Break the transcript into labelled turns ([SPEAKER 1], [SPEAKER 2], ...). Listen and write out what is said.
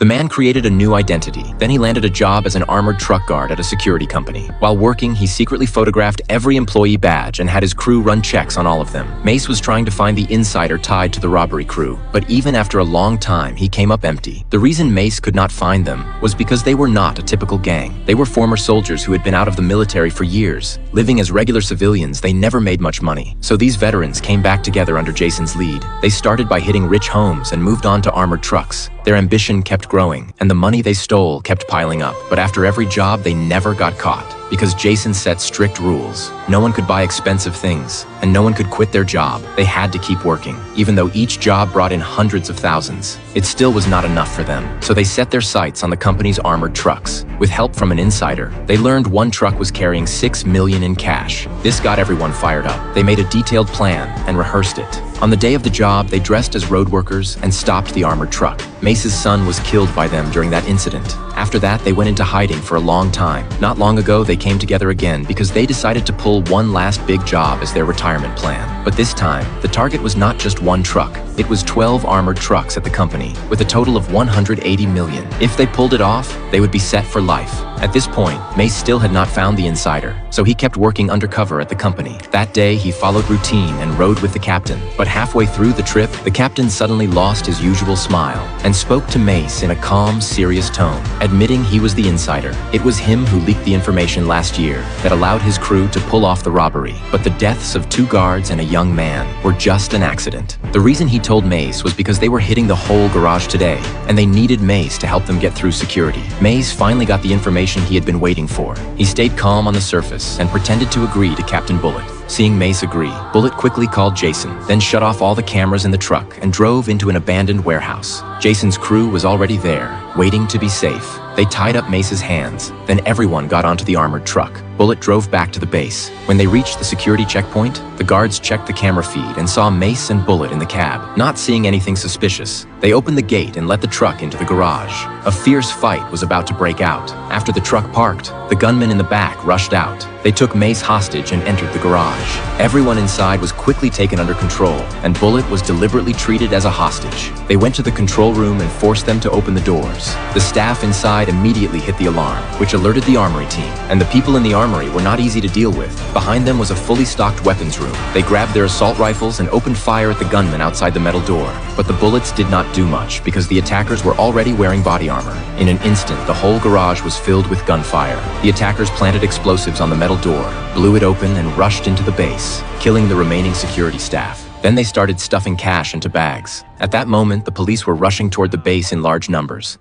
[SPEAKER 1] The man created a new identity. Then he landed a job as an armored truck guard at a security company. While working, he secretly photographed every employee badge and had his crew run checks on all of them. Mace was trying to find the insider tied to the robbery crew, but even after a long time, he came up empty. The reason Mace could not find them was because they were not a typical gang. They were former soldiers who had been out of the military for years. Living as regular civilians, they never made much money. So these veterans came back together under Jason's lead. They started by hitting rich homes and moved on to armored trucks. Their ambition kept growing, and the money they stole kept piling up. But after every job, they never got caught. Because Jason set strict rules. No one could buy expensive things, and no one could quit their job. They had to keep working. Even though each job brought in hundreds of thousands, it still was not enough for them. So they set their sights on the company's armored trucks. With help from an insider, they learned one truck was carrying $6 million in cash. This got everyone fired up. They made a detailed plan and rehearsed it. On the day of the job, they dressed as road workers and stopped the armored truck. Mace's son was killed by them during that incident. After that, they went into hiding for a long time. Not long ago, they came together again because they decided to pull one last big job as their retirement plan. But this time, the target was not just one truck. It was 12 armored trucks at the company, with a total of $180 million. If they pulled it off, they would be set for life. At this point, Mace still had not found the insider, so he kept working undercover at the company. That day, he followed routine and rode with the captain. But halfway through the trip, the captain suddenly lost his usual smile and spoke to Mace in a calm, serious tone, admitting he was the insider. It was him who leaked the information last year that allowed his crew to pull off the robbery. But the deaths of 2 guards and a young man were just an accident. The reason he told Mace was because they were hitting the whole garage today, and they needed Mace to help them get through security. Mace finally got the information he had been waiting for. He stayed calm on the surface and pretended to agree to Captain Bullet. Seeing Mace agree, Bullet quickly called Jason, then shut off all the cameras in the truck and drove into an abandoned warehouse. Jason's crew was already there, waiting to be safe. They tied up Mace's hands, then everyone got onto the armored truck. Bullet drove back to the base. When they reached the security checkpoint, the guards checked the camera feed and saw Mace and Bullet in the cab. Not seeing anything suspicious, they opened the gate and let the truck into the garage. A fierce fight was about to break out. After the truck parked, the gunmen in the back rushed out. They took Mace hostage and entered the garage. Everyone inside was quickly taken under control, and Bullet was deliberately treated as a hostage. They went to the control room and forced them to open the doors. The staff inside immediately hit the alarm, which alerted the armory team, and the people in the armory were not easy to deal with. Behind them was a fully stocked weapons room. They grabbed their assault rifles and opened fire at the gunmen outside the metal door. But the bullets did not do much because the attackers were already wearing body armor. In an instant, the whole garage was filled with gunfire. The attackers planted explosives on the metal door, blew it open, and rushed into the base, killing the remaining security staff. Then they started stuffing cash into bags. At that moment, the police were rushing toward the base in large numbers.